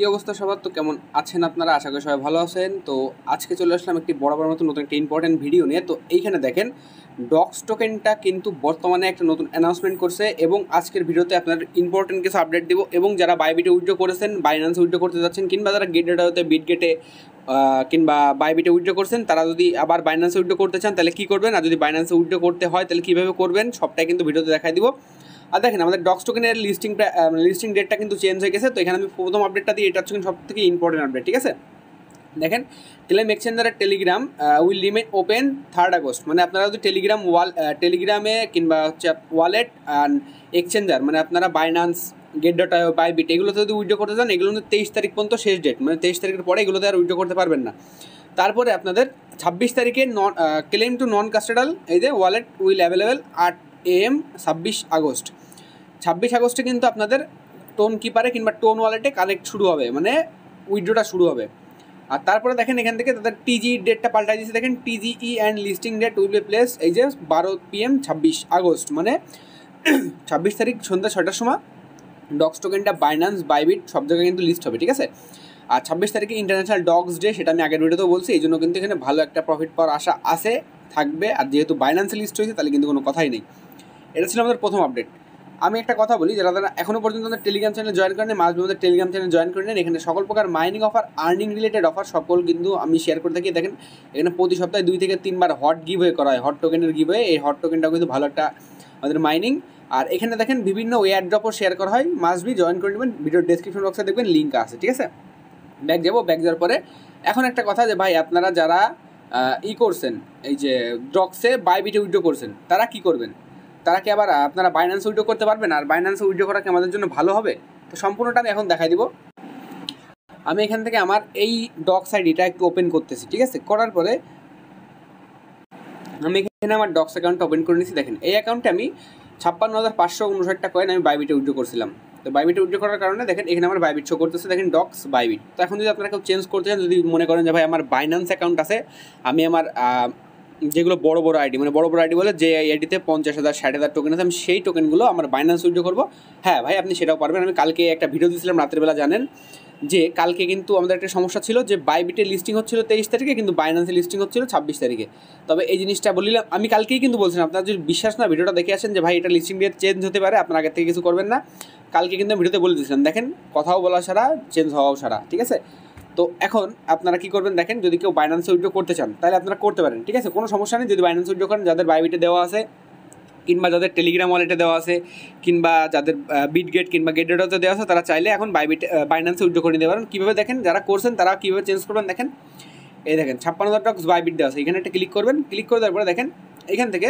কী অবস্থা সবার? তো কেমন আছেন আপনারা? আশা করি সবাই ভালো আছেন। তো আজকে চলে আসলাম একটি বরাবর মতো নতুন একটা ইম্পর্টেন্ট ভিডিও নিয়ে। তো এইখানে দেখেন ডক্স টোকেনটা কিন্তু বর্তমানে একটা নতুন অ্যানাউন্সমেন্ট করছে এবং আজকের ভিডিওতে আপনার ইম্পর্টেন্ট কিছু আপডেট দিব। এবং যারা বাইবিটে উইথড্র করেছেন, বাইন্যান্সে উইথড্র করতে যাচ্ছেন, কিংবা যারা গেটডেটাতে বিটগেটে কিংবা বাইবিটে উইথড্র করছেন, তারা যদি আবার বাইন্যান্সে উইথড্র করতে চান তাহলে কী করবেন, আর যদি বাইন্যান্সে উইথড্র করতে হয় তাহলে কীভাবে করবেন, সবটাই কিন্তু ভিডিওতে দেখাই দিব। আর দেখেন আমাদের ডক্স টোকেনের লিস্টিং ডেটটা কিন্তু চেঞ্জ হয়ে গেছে। তো এখানে আমি প্রথম আপডেটটা দিই, এটা হচ্ছে সব থেকে ইম্পর্টেন্ট আপডেট, ঠিক আছে? দেখেন টেলিগ্রাম এক্সচেঞ্জারের Telegram will remain open 3 August. মানে আপনারা যদি টেলিগ্রামে কিংবা হচ্ছে ওয়ালেট অ্যান্ড এক্সচেঞ্জার, মানে আপনারা বাইন্যান্স, গেটডটাইও, বাইবিট এগুলোতে যদি উইথড্র করতে চান, এগুলো 23 তারিখ পর্যন্ত শেষ ডেট। মানে 23 তারিখের পরে এগুলোতে আর উইথড্র করতে পারবেন না। তারপরে আপনাদের 26 তারিখে ক্লেম টু নন কাস্টেডাল এই যে wallet will available 8 AM 26 August. 26 আগস্টে কিন্তু আপনাদের টোন কিপারে কিংবা টোন ওয়ালেটে কানেক্ট শুরু হবে, মানে উইথড্রটা শুরু হবে। আর তারপরে দেখেন এখান থেকে তাদের টিজি ডেটটা পাল্টাই দিয়েছে। দেখেন টিজিই and listing date will be place এই যে 12 PM 26 আগস্ট, মানে 26 তারিখ সন্ধ্যা 6টার সময় ডক্স টোকেনটা বাইন্যান্স, বাইবিট সব জায়গায় কিন্তু লিস্ট হবে, ঠিক আছে? আর 26 তারিখে ইন্টারন্যাশনাল ডগস ডে, সেটা আমি আগের ভিডিওতেও বলছি। এই জন্য কিন্তু এখানে ভালো একটা প্রফিট পাওয়ার আশা আছে, থাকবে। আর যেহেতু বাইন্যান্সে লিস্ট হয়েছে তাহলে কিন্তু কোনো কথাই নেই। এটা ছিল আমাদের প্রথম আপডেট। আমি একটা কথা বলি, যারা এখনও পর্যন্ত আমাদের টেলিগ্রাম চ্যানেল জয়েন করেন, মাঝে আমাদের টেলিগ্রাম চ্যানেল জয়েন করে নেন। এখানে সকল প্রকার mining offer, earning related offer সকল কিন্তু আমি শেয়ার করে থাকি। দেখেন এখানে প্রতি সপ্তাহে 2 থেকে 3 বার হট গিভ ওয়ে করা হয়, হট টোকেনের গিভ ওয়ে। এই হট টোকেনটাও কিন্তু ভালো একটা আমাদের মাইনিং। আর এখানে দেখেন বিভিন্ন এয়ার ড্রপও শেয়ার করা হয়, মাস্ট বি জয়েন করে নেবেন। ভিডিওর ডেসক্রিপশন বক্সে দেখবেন লিঙ্ক আছে, ঠিক আছে? ব্যাক যাওয়ার পরে এখন একটা কথা, যে ভাই আপনারা যারা করছেন এই যে ডক্সে বাইবিটে উইথড্র করছেন, তারা কি করবেন? তারা কি আবার আপনারা বাইন্যান্সে উইথড্র করতে পারবেন? আর বাইন্যান্সে উইথড্র করা কি আমাদের জন্য ভালো হবে? তো সম্পূর্ণটা আমি এখন দেখাই দিব। আমি এখান থেকে আমার এই ডক্স আইডিটা একটু ওপেন করতেছি, ঠিক আছে? করার পরে আমি এখানে আমার ডক্স অ্যাকাউন্টটা ওপেন করে নিয়েছি। দেখেন এই অ্যাকাউন্টে আমি 56,559 কয়েন আমি বাইবিটে উইথড্র করছিলাম। তো বাইবিটে উইথড্র করার কারণে দেখেন এখানে আমার বাইবিট শো করতেছে, দেখেন ডক্স বাইবিট। তো এখন যদি আপনারা কেউ চেঞ্জ করতে চান, যদি মনে করেন যে ভাই আমার বাইন্যান্স অ্যাকাউন্ট আছে, আমি আমার যেগুলো বড় বড় আইডি, মানে বড় বড় আইডি বলে যে আইডিতে 50,000 60,000 টোকেন আছে, আমি সেই টোকেনগুলো আমার বাইন্যান্স উইথড্র করবো, হ্যাঁ ভাই আপনি সেটাও পারবেন। আমি কালকে একটা ভিডিও দিয়েছিলাম রাত্রেবেলা, জানেন যে কালকে কিন্তু আমাদের একটা সমস্যা ছিল যে বাইবিটে লিস্টিং হচ্ছিল 23 তারিখে, কিন্তু বাইন্যান্সে লিস্টিং হচ্ছিল 26 তারিখে। তবে এই জিনিসটা বললাম আমি কালকেই কিন্তু বলছিলাম, আপনারা যদি বিশ্বাস না ভিডিওটা দেখে আসেন যে ভাই এটা লিস্টিং ডেট চেঞ্জ হতে পারে, আপনার আগের থেকে কিছু করবেন না। কালকে কিন্তু ভিডিওতে বলে দিয়েছিলাম, দেখেন কথাও বলা ছাড়া, চেঞ্জ হওয়াও ছাড়া, ঠিক আছে? তো এখন আপনারা কী করবেন, দেখেন যদি কেউ বাইন্যান্সে উইথড্র করতে চান তাহলে আপনারা করতে পারেন, ঠিক আছে? কোনো সমস্যা নেই যদি বাইন্যান্সে উইথড্র করেন। যাদের বাইবিটে দেওয়া আছে কিংবা যাদের টেলিগ্রাম ওয়ালেটে দেওয়া আছে কিংবা যাদের বিটগেট কিংবা গেটডেটাতে দেওয়া আছে, তারা চাইলে এখন বাইন্যান্সে উইথড্র করে নিতে পারেন। কীভাবে দেখেন, যারা করছেন তারা কীভাবে চেঞ্জ করবেন দেখেন। এই দেখেন 56,000 ডক্স বাইবিট দেওয়া আছে, এখানে একটা ক্লিক করবেন। ক্লিক করে দেওয়ার পরে দেখেন এখান থেকে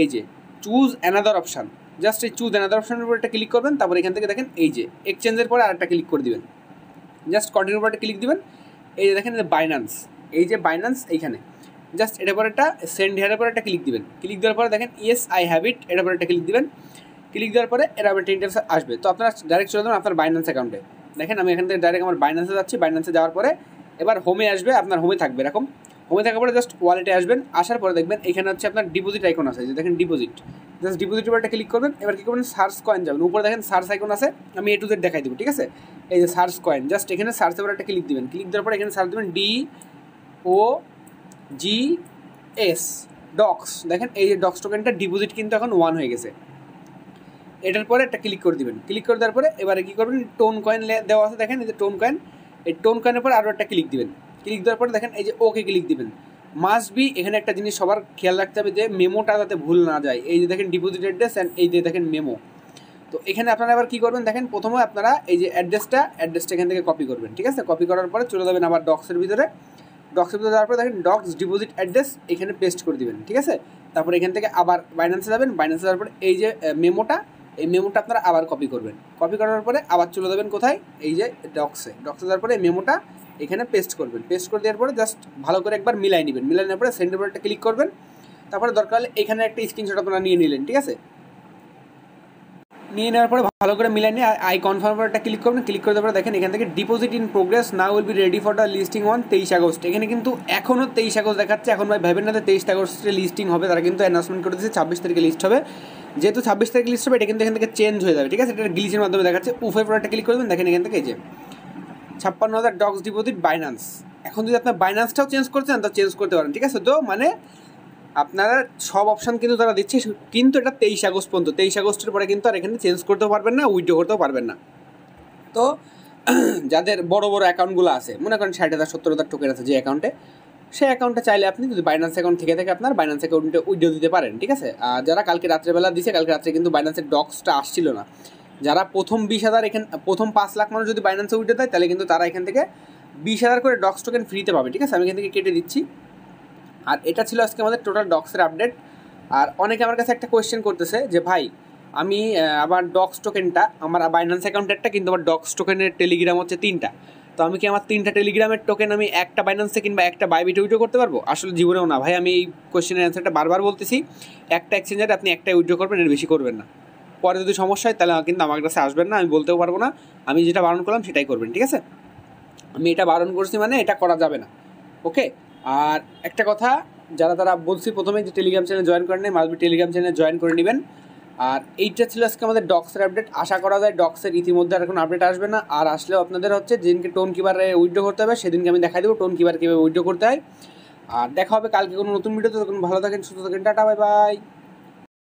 এই যে চুজ অ্যানাদার অপশান, জাস্ট এই চুজ অ্যানাদার অপশানের উপর একটা ক্লিক করবেন। তারপর এখান থেকে দেখেন এই যে এক্সচেঞ্জের পরে আরেকটা ক্লিক করে দিবেন, জাস্ট কন্টিনিউর উপর একটা ক্লিক দিবেন। এই যে দেখেন বাইন্যান্স, এই যে বাইন্যান্স এইখানে জাস্ট এটার পর একটা সেন্ড হেয়ারের পর একটা ক্লিক দিবেন। ক্লিক দেওয়ার পরে দেখেন ইয়েস আই হ্যাভ ইট, এটার পর একটা ক্লিক দিবেন। ক্লিক দেওয়ার পরে এর আবার একটা ইন্টারফেস আসবে। তো আপনারা ডাইরেক্ট চলে যাবেন আপনার বাইন্যান্স অ্যাকাউন্টে। দেখেন আমি এখান থেকে ডাইরেক্ট আমার বাইন্যান্সে যাচ্ছি। বাইন্যান্সে যাওয়ার পরে এবার হোমে আসবে, আপনার হোমে থাকবে এরকম। হোমে থাকার পরে জাস্ট ওয়ালেটে আসবেন। আসার পরে দেখবেন এখানে হচ্ছে আপনার ডিপোজিট আইকন আছে, যে দেখেন ডিপোজিট, জাস্ট ডিপোজিটের উপর একটা ক্লিক করবেন। এবার কী করবেন, সার্চ কয়েন যাবেন, উপরে দেখেন সার্চ আইকন আছে, আমি A to Z দেখাই দেবো, ঠিক আছে? এই যে সার্চ কয়েন, জাস্ট এখানে সার্চের উপর একটা ক্লিক দিবেন। ক্লিক দেওয়ার পরে এখানে সার্চ দেবেন DOGS ডক্স। দেখেন এই যে ডক্স টোকেনটা ডিপোজিট কিন্তু এখন 1 হয়ে গেছে। এটার পরে একটা ক্লিক করে দিবেন। ক্লিক করে দেওয়ার পরে এবারে কী করবেন, টোন কয়েন দেওয়া আছে, দেখেন এই যে টোন কয়েন, এই টোন কয়েনের পরে আরও একটা ক্লিক দিবেন। ক্লিক দেওয়ার পরে দেখেন এই যে ওকে ক্লিক দিবেন। মাস্ট বি এখানে একটা জিনিস সবার খেয়াল রাখতে হবে, যে মেমোটা যাতে ভুল না যায়। এই যে দেখেন ডিপোজিট অ্যাড্রেস অ্যান্ড এই যে দেখেন মেমো। তো এখানে আপনারা এবার কী করবেন, দেখেন প্রথমে আপনারা এই যে অ্যাড্রেসটা এখান থেকে কপি করবেন, ঠিক আছে? কপি করার পরে চলে যাবেন আবার ডক্সের ভিতরে। ডক্সের ভিতরে যাওয়ার পরে দেখেন ডক্স ডিপোজিট অ্যাড্রেস এখানে পেস্ট করে দিবেন, ঠিক আছে? তারপরে এখান থেকে আবার বাইন্যান্সে যাবেন। বাইন্যান্সে যাওয়ার পরে এই যে এই মেমোটা আপনারা আবার কপি করবেন। কপি করার পরে আবার চলে যাবেন কোথায়, এই যে ডক্সে যাওয়ার পরে এই মেমোটা এখানে পেস্ট করবেন। পেস্ট করে দেওয়ার পরে জাস্ট ভালো করে একবার মিলাই নেবেন। মিলাই নেওয়ার পরে সেন্ডের উপর একটা ক্লিক করবেন। তারপরে দরকার হলে এখানে একটা স্ক্রিনশট আপনারা নিয়ে নিলেন, ঠিক আছে? নিয়ে নেওয়ার পরে ভালো করে মিলাই নিয়ে আই কনফার্ম একটা ক্লিক করবেন। ক্লিক করে দেওয়ার পরে দেখেন এখান থেকে deposit in progress now will be ready for the listing on 23 August. এখানে কিন্তু এখনও 23 আগস্ট দেখাচ্ছে। এখন ভাই ভাবেন না যে 23 আগস্টে লিস্টিং হবে, তারা কিন্তু অ্যানাউন্সমেন্ট করে দিয়েছে 26 তারিখে লিস্ট হবে। যেহেতু 26 তারিখে লিস্ট হবে, এটা কিন্তু এখান থেকে চেঞ্জ হয়ে যাবে, ঠিক আছে? এটা গ্লিচের মাধ্যমে দেখাচ্ছে। উফের পর একটা ক্লিক করবেন। দেখেন এখান থেকে এই যে 56,000 ডক্স ডিপোজিট বাইন্যান্স। এখন যদি আপনার বাইন্যান্সটাও চেঞ্জ করতে চান তা চেঞ্জ করতে পারেন, ঠিক আছে? তো মানে আপনারা সব অপশান কিন্তু তারা দিচ্ছে, কিন্তু এটা 23 আগস্ট পর্যন্ত। 23 আগস্টের পরে কিন্তু আর এখানে চেঞ্জ করতেও পারবেন না, উইথড্র করতেও পারবেন না। তো যাদের বড় বড় অ্যাকাউন্টগুলো আছে, মনে করেন 60,000 70,000 টোকেন আছে যে অ্যাকাউন্টে, সেই অ্যাকাউন্টে চাইলে আপনি যদি বাইন্যান্স অ্যাকাউন্ট থেকে থাকে আপনার বাইন্যান্স অ্যাকাউন্টে উইথড্র দিতে পারেন, ঠিক আছে? আর যারা কালকে রাত্রেবেলা দিছে, কালকে রাত্রে কিন্তু বাইন্যান্সের ডক্সটা আসছিল না। যারা প্রথম 20,000 প্রথম 5 লাখ মানুষ যদি বাইন্যান্সে উইথড্র দেয় তাহলে কিন্তু তারা এখান থেকে 20,000 করে ডক্স টোকেন ফ্রিতে পাবে, ঠিক আছে? আমি এখান থেকে কেটে দিচ্ছি। আর এটা ছিল আজকে আমাদের টোটাল ডক্সের আপডেট। আর অনেকে আমার কাছে একটা কোয়েশ্চেন করতেছে যে ভাই আমি আবার ডক্স টোকেনটা আমার বাইন্যান্স অ্যাকাউন্টেরটা, কিন্তু আমার ডক্স টোকেনের টেলিগ্রাম হচ্ছে 3টা, তো আমি কি আমার 3টা টেলিগ্রামের টোকেন আমি একটা বাইন্যান্সে কিংবা একটা বাইবিটে উইথড্র করতে পারবো? আসলে জীবনেও না ভাই, আমি এই কোয়েশ্চেনের অ্যান্সারটা বারবার বলতেছি, একটা এক্সচেঞ্জারে আপনি একটাই উইথড্র করবেন, এর বেশি করবেন না। পরে যদি সমস্যা হয় তাহলে কিন্তু আমার কাছে আসবেন না, আমি বলতেও পারবো না। আমি যেটা বারণ করলাম সেটাই করবেন, ঠিক আছে? আমি এটা বারণ করছি মানে এটা করা যাবে না, ওকে? আর একটা কথা, যারা তারা বলছি প্রথমে যে টেলিগ্রাম চ্যানেল জয়েন করেন নাই, মাসবি টেলিগ্রাম চ্যানেল জয়েন করে নেবেন। আর এইটা ছিল আজকে আমাদের ডক্সের আপডেট। আশা করা যায় ডক্সের ইতিমধ্যে আর কোনো আপডেট আসবে না, আর আসলেও আপনাদের হচ্ছে যেদিনকে টোন কিবারে উইথড্র করতে হবে সেদিনকে আমি দেখাই দেবো টোন কিবার কীভাবে উইথড্র করতে হয়। আর দেখা হবে কালকে কোনো নতুন ভিডিওতে। তখন ভালো থাকেন, সুস্থ থাকেন, টাটা, বাই বাই।